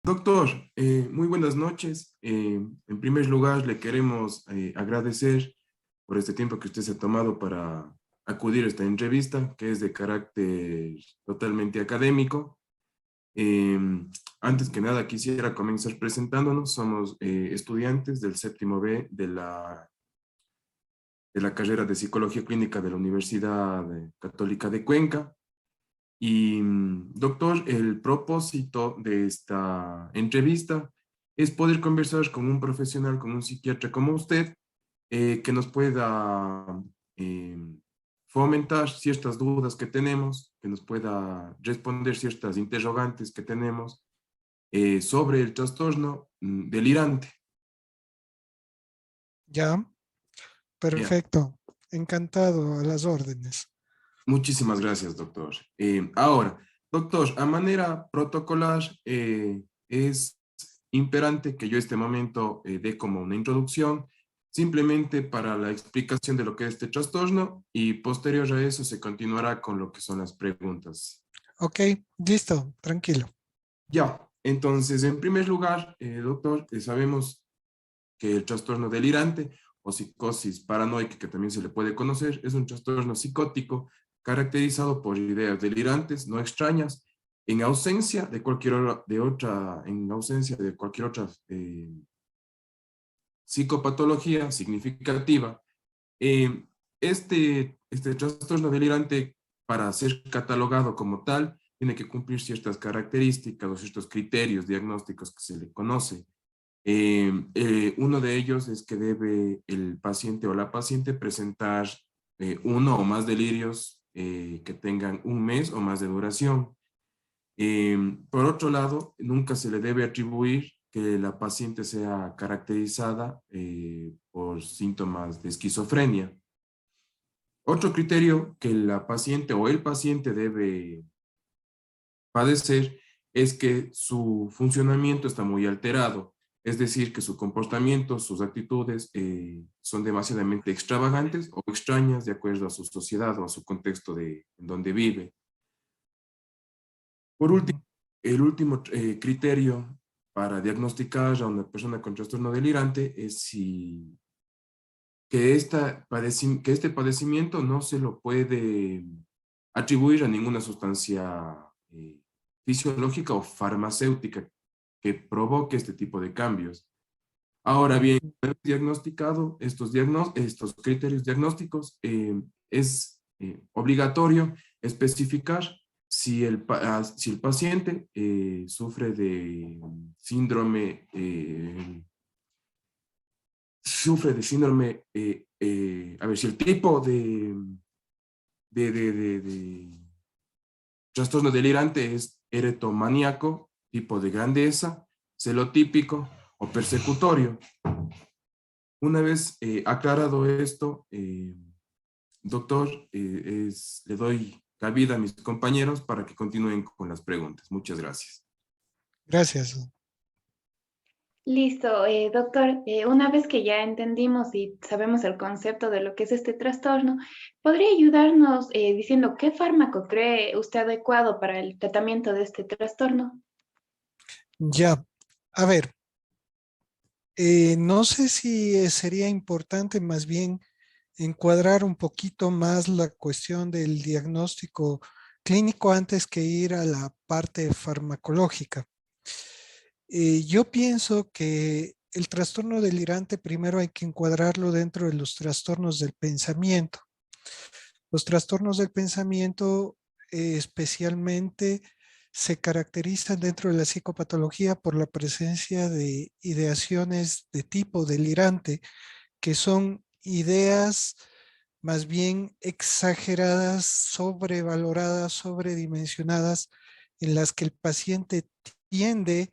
Doctor, muy buenas noches. En primer lugar, le queremos agradecer por este tiempo que usted se ha tomado para acudir a esta entrevista, que es de carácter totalmente académico. Eh, Antes que nada, quisiera comenzar presentándonos. Somos estudiantes del séptimo B de la carrera de Psicología Clínica de la Universidad Católica de Cuenca. Y, doctor, el propósito de esta entrevista es poder conversar con un profesional, con un psiquiatra como usted, que nos pueda eh, fomentar ciertas dudas que tenemos, que nos pueda responder ciertas interrogantes que tenemos sobre el trastorno delirante. Ya, Ya. perfecto. Encantado, a las órdenes. Muchísimas gracias, doctor. Ahora, doctor, a manera protocolar, es imperante que yo este momento dé como una introducción, simplemente para la explicación de lo que es este trastorno y posterior a eso se continuará con lo que son las preguntas. Ok, listo, tranquilo. Ya, entonces, en primer lugar, doctor, sabemos que el trastorno delirante o psicosis paranoica, que también se le puede conocer, es un trastorno psicótico caracterizado por ideas delirantes, no extrañas, en ausencia de cualquier otra psicopatología significativa. Eh, este trastorno delirante, para ser catalogado como tal, tiene que cumplir ciertas características o ciertos criterios diagnósticos que se le conoce. Uno de ellos es que debe el paciente o la paciente presentar uno o más delirios que tengan un mes o más de duración. Por otro lado, nunca se le debe atribuir que la paciente sea caracterizada por síntomas de esquizofrenia. Otro criterio que la paciente o el paciente debe padecer es que su funcionamiento está muy alterado, es decir, que su comportamiento, sus actitudes son demasiadamente extravagantes o extrañas de acuerdo a su sociedad o a su contexto en donde vive. Por último, Ujú. el último criterio para diagnosticar a una persona con trastorno delirante es que este padecimiento no se lo puede atribuir a ninguna sustancia fisiológica o farmacéutica que provoque este tipo de cambios. Ahora bien, Ujú. una vez diagnosticado estos criterios diagnósticos, es obligatorio especificar si el paciente sufre de síndrome, a ver, si el tipo de trastorno delirante es erotomaníaco, tipo de grandeza, celotípico o persecutorio. Una vez aclarado esto, doctor, le doy cabida a mis compañeros para que continúen con las preguntas. Muchas gracias. Gracias. Listo, doctor. Una vez que ya entendimos y sabemos el concepto de lo que es este trastorno, ¿podría ayudarnos diciendo qué fármaco cree usted adecuado para el tratamiento de este trastorno? Ya, a ver, no sé si sería importante más bien encuadrar un poquito más la cuestión del diagnóstico clínico antes que ir a la parte farmacológica. Yo pienso que el trastorno delirante primero hay que encuadrarlo dentro de los trastornos del pensamiento. Los trastornos del pensamiento especialmente se caracterizan dentro de la psicopatología por la presencia de ideaciones de tipo delirante, que son ideas más bien exageradas, sobrevaloradas, sobredimensionadas, en las que el paciente tiende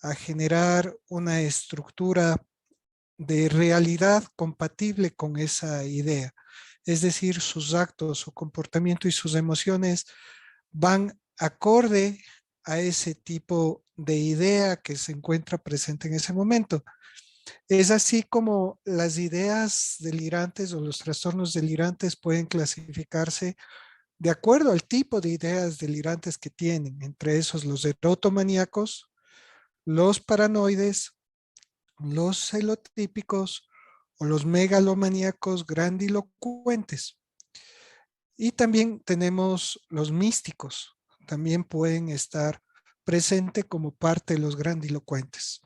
a generar una estructura de realidad compatible con esa idea. Es decir, sus actos, su comportamiento y sus emociones van acorde a ese tipo de idea que se encuentra presente en ese momento. Es así como las ideas delirantes o los trastornos delirantes pueden clasificarse de acuerdo al tipo de ideas delirantes que tienen, entre esos los erotomaníacos, los paranoides, los celotípicos o los megalomaníacos grandilocuentes. Y también tenemos los místicos, también pueden estar presentes como parte de los grandilocuentes.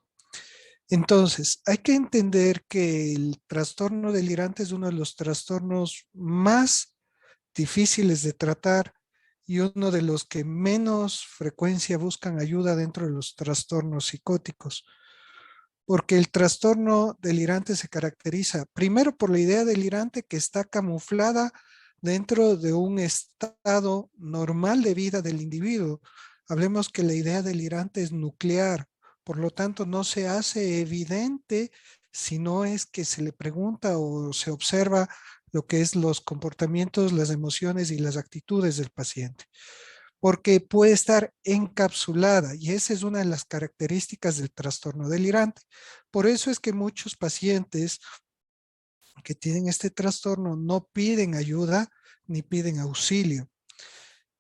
Entonces, hay que entender que el trastorno delirante es uno de los trastornos más difíciles de tratar y uno de los que menos frecuencia buscan ayuda dentro de los trastornos psicóticos. Porque el trastorno delirante se caracteriza primero por la idea delirante que está camuflada dentro de un estado normal de vida del individuo. Hablemos que la idea delirante es nuclear, por lo tanto no se hace evidente si no es que se le pregunta o se observa lo que es los comportamientos, las emociones y las actitudes del paciente, porque puede estar encapsulada y esa es una de las características del trastorno delirante. Por eso es que muchos pacientes que tienen este trastorno no piden ayuda ni piden auxilio.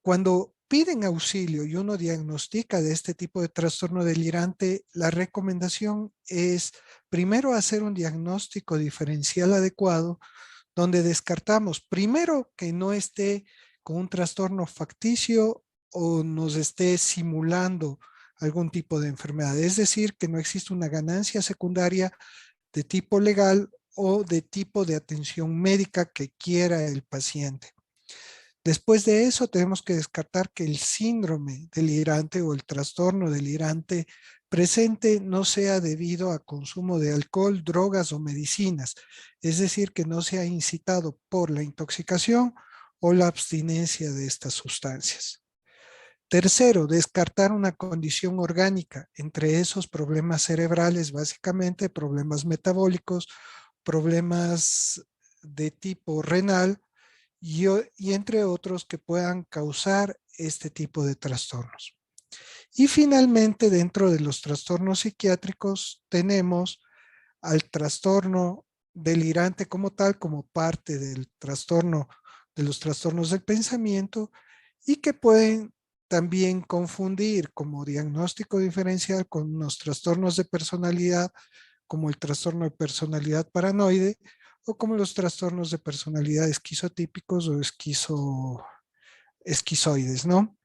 Cuando piden auxilio y uno diagnostica de este tipo de trastorno delirante, la recomendación es primero hacer un diagnóstico diferencial adecuado donde descartamos primero que no esté con un trastorno facticio o nos esté simulando algún tipo de enfermedad. Es decir, que no existe una ganancia secundaria de tipo legal o de tipo de atención médica que quiera el paciente. Después de eso, tenemos que descartar que el síndrome delirante o el trastorno delirante presente no sea debido a consumo de alcohol, drogas o medicinas, es decir, que no sea incitado por la intoxicación o la abstinencia de estas sustancias. Tercero, descartar una condición orgánica, entre esos problemas cerebrales, básicamente problemas metabólicos, problemas de tipo renal, y entre otros que puedan causar este tipo de trastornos. Y finalmente, dentro de los trastornos psiquiátricos, tenemos al trastorno delirante como tal, como parte del trastorno, de los trastornos del pensamiento, y que pueden también confundir como diagnóstico diferencial con unos trastornos de personalidad, como el trastorno de personalidad paranoide, o como los trastornos de personalidad esquizotípicos o esquizoides, ¿no?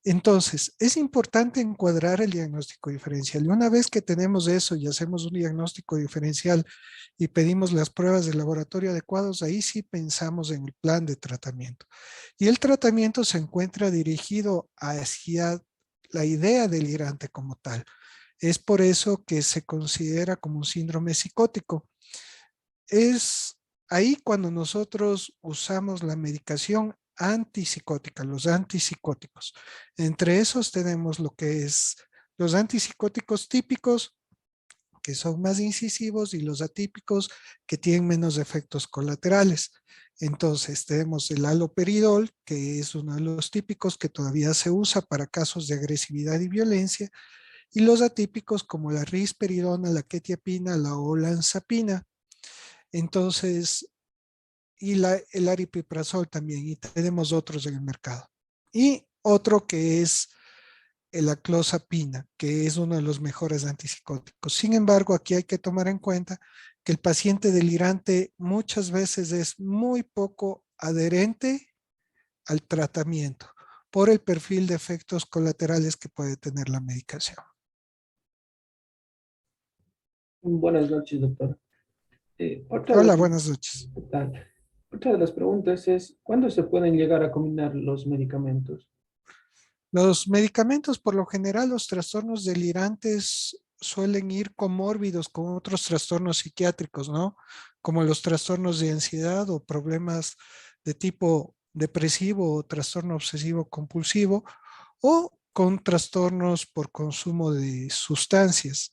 Entonces, es importante encuadrar el diagnóstico diferencial. Y una vez que tenemos eso y hacemos un diagnóstico diferencial y pedimos las pruebas de laboratorio adecuados, ahí sí pensamos en el plan de tratamiento. Y el tratamiento se encuentra dirigido hacia la idea delirante como tal. Es por eso que se considera como un síndrome psicótico. Es ahí cuando nosotros usamos la medicación antipsicótica, los antipsicóticos. Entre esos tenemos lo que es los antipsicóticos típicos, que son más incisivos, y los atípicos, que tienen menos efectos colaterales. Entonces tenemos el haloperidol, que es uno de los típicos que todavía se usa para casos de agresividad y violencia, y los atípicos como la risperidona, la quetiapina, la olanzapina. Entonces, y el aripiprazol también, y tenemos otros en el mercado. Y otro que es la clozapina, que es uno de los mejores antipsicóticos. Sin embargo, aquí hay que tomar en cuenta que el paciente delirante muchas veces es muy poco adherente al tratamiento por el perfil de efectos colaterales que puede tener la medicación. Buenas noches, doctor. Otra de Hola, las, buenas noches. ¿qué tal? Otra de las preguntas es, ¿cuándo se pueden llegar a combinar los medicamentos? Los medicamentos, por lo general, los trastornos delirantes suelen ir comórbidos con otros trastornos psiquiátricos, ¿no? Como los trastornos de ansiedad o problemas de tipo depresivo o trastorno obsesivo compulsivo, o con trastornos por consumo de sustancias.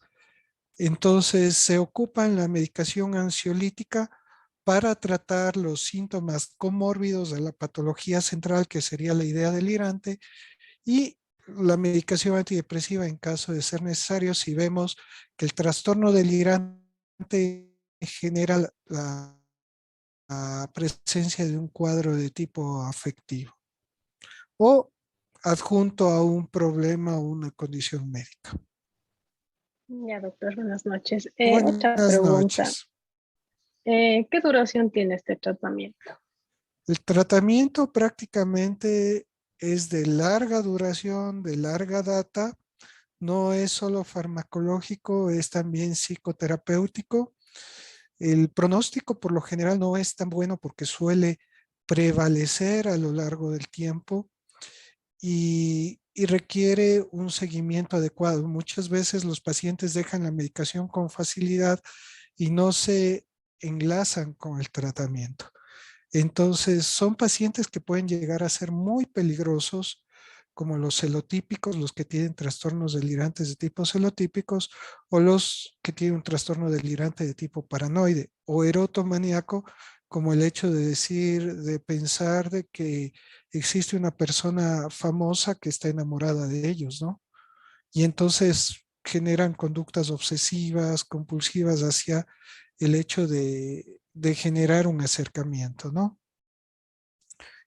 Entonces, se ocupa la medicación ansiolítica para tratar los síntomas comórbidos de la patología central, que sería la idea delirante, y la medicación antidepresiva en caso de ser necesario si vemos que el trastorno delirante genera la presencia de un cuadro de tipo afectivo o adjunto a un problema o una condición médica. Ya, doctor, buenas noches. Otra Buenas pregunta. noches. ¿Qué duración tiene este tratamiento? El tratamiento prácticamente es de larga duración, de larga data. No es solo farmacológico, es también psicoterapéutico. El pronóstico por lo general no es tan bueno porque suele prevalecer a lo largo del tiempo y requiere un seguimiento adecuado. Muchas veces los pacientes dejan la medicación con facilidad y no se enlazan con el tratamiento. Entonces, son pacientes que pueden llegar a ser muy peligrosos, como los celotípicos, los que tienen trastornos delirantes de tipo celotípicos, o los que tienen un trastorno delirante de tipo paranoide o erotomaníaco, como el hecho de decir, de pensar de que existe una persona famosa que está enamorada de ellos, ¿no? Y entonces generan conductas obsesivas, compulsivas hacia el hecho de generar un acercamiento, ¿no?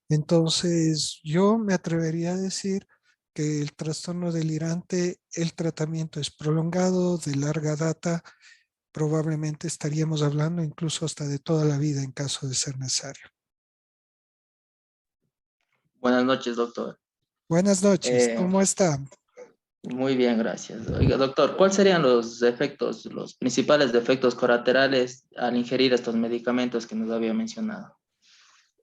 Entonces, yo me atrevería a decir que el trastorno delirante, el tratamiento es prolongado, de larga data, probablemente estaríamos hablando incluso hasta de toda la vida en caso de ser necesario. Buenas noches, doctor. Buenas noches, Eh, ¿cómo está? Muy bien, gracias. Oiga, doctor, ¿cuáles serían los efectos, los principales efectos colaterales al ingerir estos medicamentos que nos había mencionado?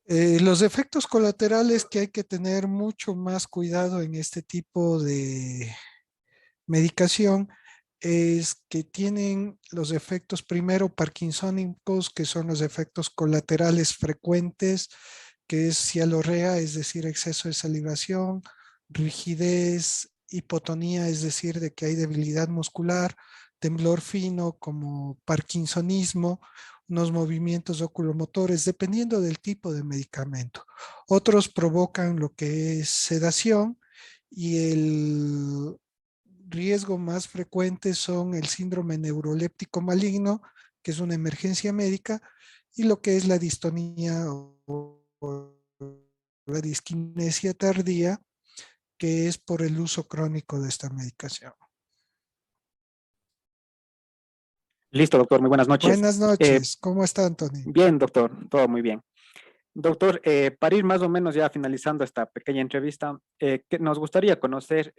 Los efectos colaterales que hay que tener mucho más cuidado en este tipo de medicación es que tienen los efectos primero parkinsónicos, que son los efectos colaterales frecuentes, que es cialorrea, es decir, exceso de salivación, rigidez, hipotonía, es decir, de que hay debilidad muscular, temblor fino como parkinsonismo, unos movimientos oculomotores, dependiendo del tipo de medicamento. Otros provocan lo que es sedación y el riesgo más frecuente son el síndrome neuroléptico maligno, que es una emergencia médica, y lo que es la distonía o la disquinesia tardía, que es por el uso crónico de esta medicación. Listo, doctor, muy buenas noches. Buenas noches, ¿cómo está, Anthony? Bien, doctor, todo muy bien. Doctor, para ir más o menos ya finalizando esta pequeña entrevista, que nos gustaría conocer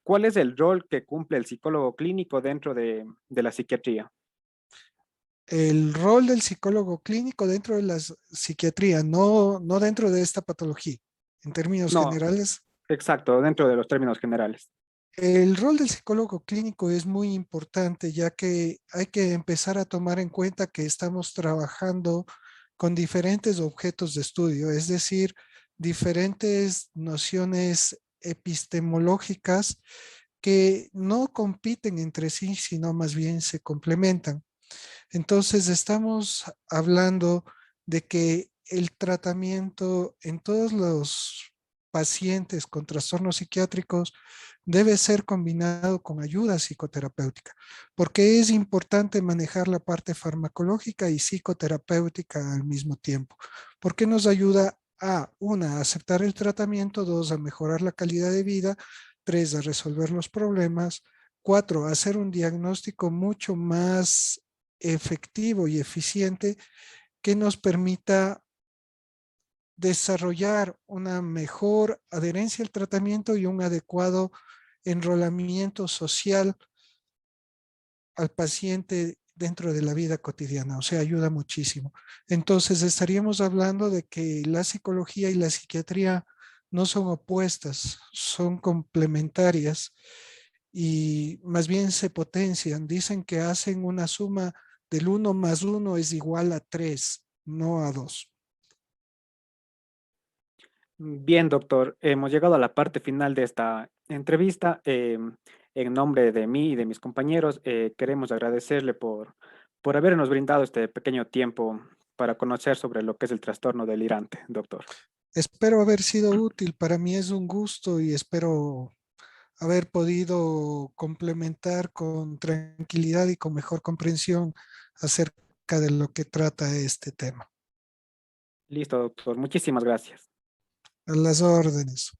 cuál es el rol que cumple el psicólogo clínico dentro de la psiquiatría. El rol del psicólogo clínico dentro de la psiquiatría, no dentro de esta patología, en términos No, generales. exacto, dentro de los términos generales. El rol del psicólogo clínico es muy importante, ya que hay que empezar a tomar en cuenta que estamos trabajando con diferentes objetos de estudio, es decir, diferentes nociones epistemológicas que no compiten entre sí, sino más bien se complementan. Entonces, estamos hablando de que el tratamiento en todos los pacientes con trastornos psiquiátricos debe ser combinado con ayuda psicoterapéutica, porque es importante manejar la parte farmacológica y psicoterapéutica al mismo tiempo, porque nos ayuda a, una, a aceptar el tratamiento, dos, a mejorar la calidad de vida, tres, a resolver los problemas, cuatro, a hacer un diagnóstico mucho más efectivo y eficiente que nos permita desarrollar una mejor adherencia al tratamiento y un adecuado enrolamiento social al paciente dentro de la vida cotidiana, o sea, ayuda muchísimo. Entonces, estaríamos hablando de que la psicología y la psiquiatría no son opuestas, son complementarias y más bien se potencian. Dicen que hacen una suma del 1 más 1 es igual a 3, no a 2. Bien, doctor, hemos llegado a la parte final de esta entrevista. En nombre de mí y de mis compañeros, queremos agradecerle por habernos brindado este pequeño tiempo para conocer sobre lo que es el trastorno delirante, doctor. Espero haber sido útil. Para mí es un gusto y espero haber podido complementar con tranquilidad y con mejor comprensión acerca de lo que trata este tema. Listo, doctor. Muchísimas gracias. A las órdenes.